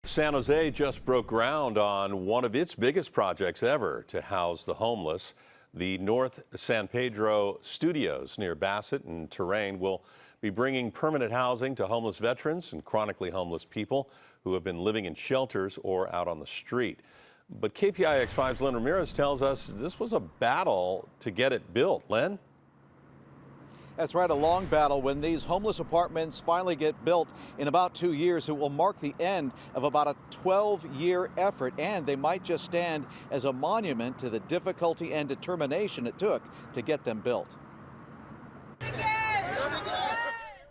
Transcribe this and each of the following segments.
San Jose just broke ground on one of its biggest projects ever to house the homeless. The North San Pedro studios near Bassett and Terrain will be bringing permanent housing to homeless veterans and chronically homeless people who have been living in shelters or out on the street. But KPIX 5's Len Ramirez tells us this was a battle to get it built. Len? That's right, a long battle. When these homeless apartments finally get built in about 2 years, it will mark the end of about a 12-year effort, and they might just stand as a monument to the difficulty and determination it took to get them built.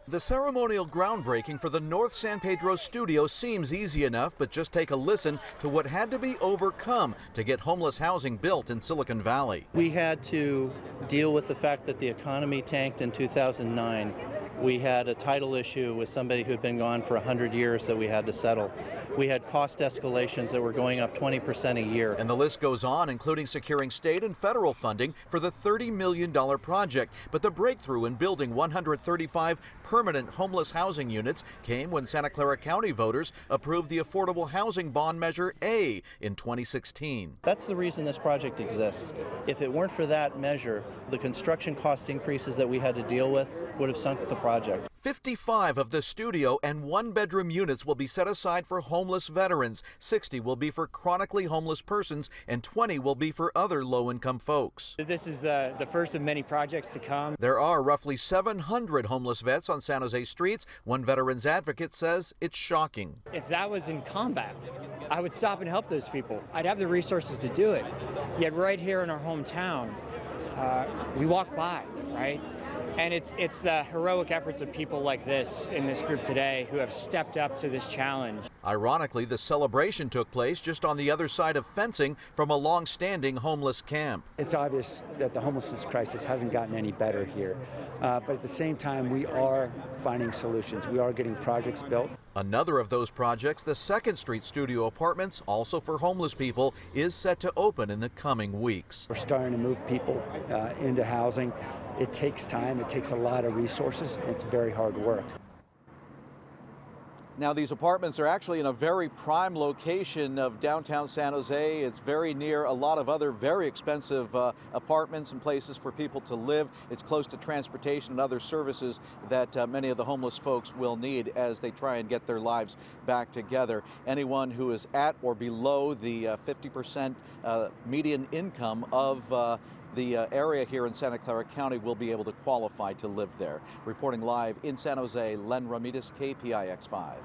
The ceremonial groundbreaking for the North San Pedro studio seems easy enough, but just take a listen to what had to be overcome to get homeless housing built in Silicon Valley. We had to deal with the fact that the economy tanked in 2009. We had a title issue with somebody who had been gone for 100 years that we had to settle. We had cost escalations that were going up 20% a year. And the list goes on, including securing state and federal funding for the $30 million project. But the breakthrough in building 135 permanent homeless housing units came when Santa Clara County voters approved the Affordable Housing Bond Measure A in 2016. That's the reason this project exists. If it weren't for that measure, the construction cost increases that we had to deal with would have sunk the project. 55 of the studio and one-bedroom units will be set aside for homeless veterans. 60 will be for chronically homeless persons, and 20 will be for other low-income folks. This is the first of many projects to come. There are roughly 700 homeless vets on San Jose streets. One veterans advocate says it's shocking. If that was in combat, I would stop and help those people. I'd have the resources to do it. Yet right here in our hometown, we walk by, right? And it's the heroic efforts of people like this in this group today who have stepped up to this challenge. Ironically, the celebration took place just on the other side of fencing from a long-standing homeless camp. It's obvious that the homelessness crisis hasn't gotten any better here. But at the same time, we are finding solutions. We are getting projects built. Another of those projects, the 2nd Street Studio Apartments, also for homeless people, is set to open in the coming weeks. We're starting to move people into housing. It takes time, it takes a lot of resources, it's very hard work. Now, these apartments are actually in a very prime location of downtown San Jose. It's very near a lot of other very expensive apartments and places for people to live. It's close to transportation and other services that many of the homeless folks will need as they try and get their lives back together. Anyone who is at or below the 50% median income of the area here in Santa Clara County will be able to qualify to live there. Reporting live in San Jose, Len Ramirez, KPIX 5.